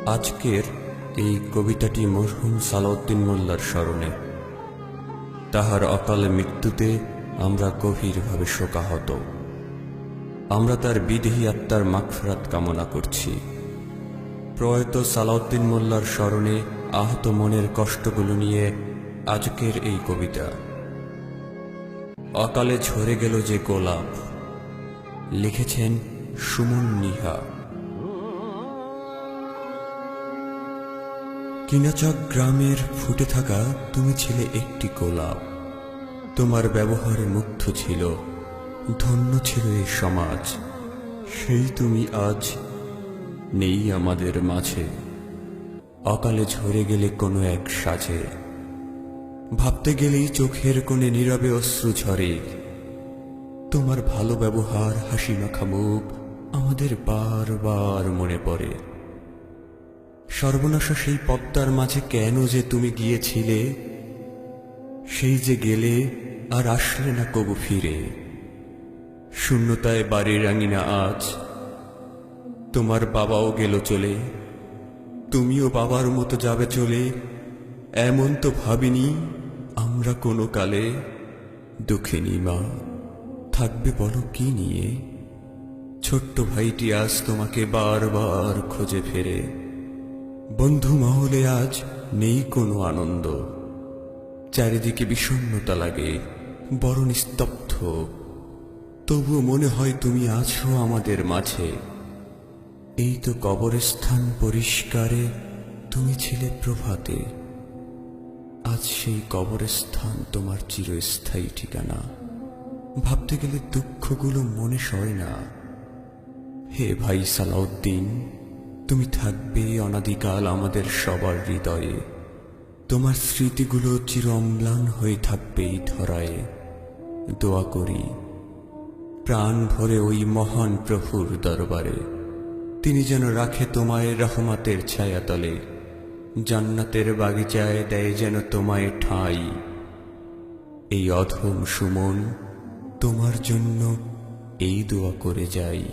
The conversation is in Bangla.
আজকের এই কবিতাটি মরহুম সালাউদ্দিন মোল্লার স্মরণে। তাহার অকাল মৃত্যুতে আমরা গভীরভাবে শোকাহত। আমরা তার বিদেহী আত্মার মাগফিরাত কামনা করছি। প্রয়াত সালাউদ্দিন মোল্লার স্মরণে আহত মনের কষ্টগুলো নিয়ে আজকের এই কবিতা। অকালে ঝরে গেল যে গোলাপ, লিখেছেন সুমন নিহা। কিনাচক গ্রামের ফুটে থাকা তুমি ছিলে একটি গোলাপ। তোমার ব্যবহারে মুগ্ধ ছিল, ধন্য ছিল এই সমাজ। সেই তুমি আজ নেই আমাদের মাঝে। অকালে ঝরে গেলে কোনো এক সাজে, ভাবতে গেলেই চোখের কোণে নীরবে অশ্রু ঝরে। তোমার ভালো ব্যবহার, হাসি মাখা মুখ আমাদের বারবার মনে পড়ে। সর্বনাশা সেই পদ্মার মাঝে কেন যে তুমি গিয়েছিলে, সেই যে গেলে আর আসলে না কবু ফিরে। শূন্যতায় বাড়ির আঙিনা আজ, তোমার বাবাও গেল চলে, তুমিও বাবার মতো যাবে চলে। এমন তো ভাবিনি আমরা কোনো কালে। দুঃখিনী মা, থাকবে বলো কি নিয়ে? ছোট্ট ভাইটি আজ তোমাকে বারবার খোঁজে ফেরে। বন্ধু মহলে আজ নেই কোনো আনন্দ, চারিদিকে বিষণ্ণতা লাগে, বড় নিস্তব্ধ। তবুও মনে হয় তুমি আছো আমাদের মাঝে। এই তো কবরস্থান পরিষ্কারে, তুমি ছিলে প্রভাতে। আজ সেই কবরস্থান তোমার চিরস্থায়ী ঠিকানা। ভাবতে গেলে দুঃখগুলো মনে সয় না। হে ভাই সালাউদ্দিন, তুমি থাকবে অনাদিকাল আমাদের সবার হৃদয়ে। তোমার স্মৃতিগুলো চির অম্লান হয়ে থাকবে এই ধরায়। দোয়া করি প্রাণ ভরে ওই মহান প্রভুর দরবারে, তিনি যেন রাখে তোমায় রহমতের ছায়াতলে। জান্নাতের বাগিচায় দেয় যেন তোমায় ঠাঁই। এই অধম সুমন তোমার জন্য এই দোয়া করে যাই।